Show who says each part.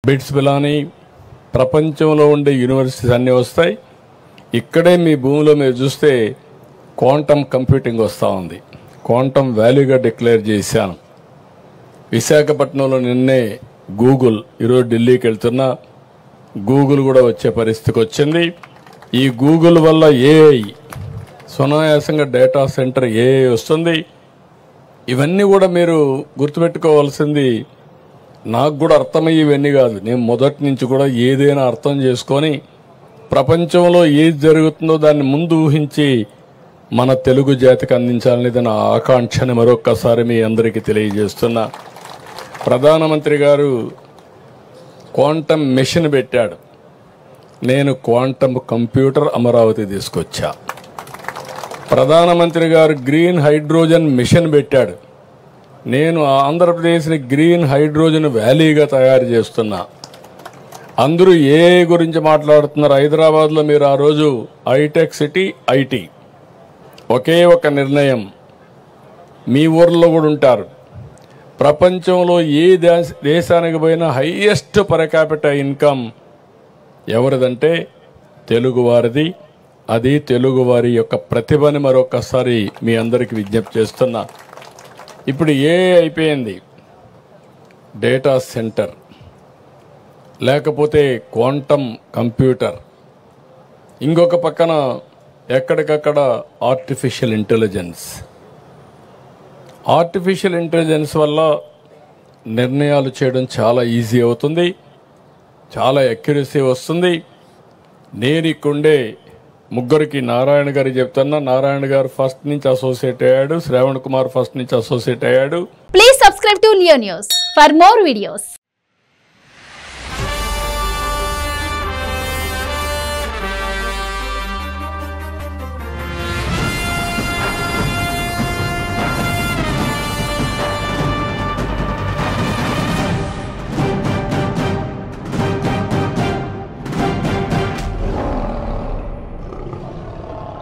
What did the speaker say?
Speaker 1: Bits Pilani ప్రపంచంలో ఉండే universities అన్నీ వస్తాయి. ఇక్కడే మీ భూమిలో మీరు చూస్తే క్వాంటమ్ కంప్యూటింగ్ వస్తూ ఉంది. క్వాంటమ్ వాల్యూగా డిక్లేర్ చేశాను. విశాఖపట్నంలో నిన్నే గూగుల్, ఈరోజు ఢిల్లీకి వెళ్తున్నా, గూగుల్ కూడా వచ్చే పరిస్థితికి వచ్చింది. ఈ గూగుల్ వల్ల ఏఐ సునాయాసంగా డేటా సెంటర్ ఏఐ వస్తుంది. ఇవన్నీ కూడా మీరు గుర్తుపెట్టుకోవాల్సింది. నాకు కూడా అర్థమయ్యి ఇవన్నీ కాదు. నేను మొదటి నుంచి కూడా ఏదైనా అర్థం చేసుకొని ప్రపంచంలో ఏది జరుగుతుందో దాన్ని ముందు ఊహించి మన తెలుగు జాతికి అందించాలనేది నా ఆకాంక్షని మరొక్కసారి మీ అందరికీ తెలియజేస్తున్నా. ప్రధానమంత్రి గారు క్వాంటమ్ మెషిన్ పెట్టాడు. నేను క్వాంటమ్ కంప్యూటర్ అమరావతి తీసుకొచ్చా. ప్రధానమంత్రి గారు గ్రీన్ హైడ్రోజన్ మిషన్ పెట్టాడు. నేను ఆంధ్రప్రదేశ్ని గ్రీన్ హైడ్రోజన్ వ్యాలీగా తయారు చేస్తున్నా. అందరూ ఏ గురించి మాట్లాడుతున్నారు. హైదరాబాద్లో మీరు ఆ రోజు హైటెక్ సిటీ, ఐటీ ఒకే ఒక నిర్ణయం, మీ ఊర్లో కూడా ఉంటారు. ప్రపంచంలో ఏ దేశానికి పోయినా హైయెస్ట్ పర్ క్యాపిటల్ ఇన్కమ్ ఎవరిదంటే తెలుగువారిది. అది తెలుగువారి యొక్క ప్రతిభని మరొకసారి మీ అందరికీ విజ్ఞప్తి చేస్తున్నా. ఇప్పుడు అయిపోయింది, డేటా సెంటర్ లేకపోతే క్వాంటమ్ కంప్యూటర్, ఇంకొక పక్కన ఎక్కడికక్కడ ఆర్టిఫిషియల్ ఇంటెలిజెన్స్. ఆర్టిఫిషియల్ ఇంటెలిజెన్స్ వల్ల నిర్ణయాలు చేయడం చాలా ఈజీ అవుతుంది, చాలా అక్యురసీ వస్తుంది. నేను ఇక్కడే ముగ్గురికి నారాయణ గారికి చెప్తున్నా. నారాయణ గారు ఫస్ట్ నుంచి అసోసియేట్ అయ్యాడు, శ్రావణ్ కుమార్ ఫస్ట్ నుంచి అసోసియేట్ అయ్యాడు.
Speaker 2: Please subscribe to Leo news for more videos.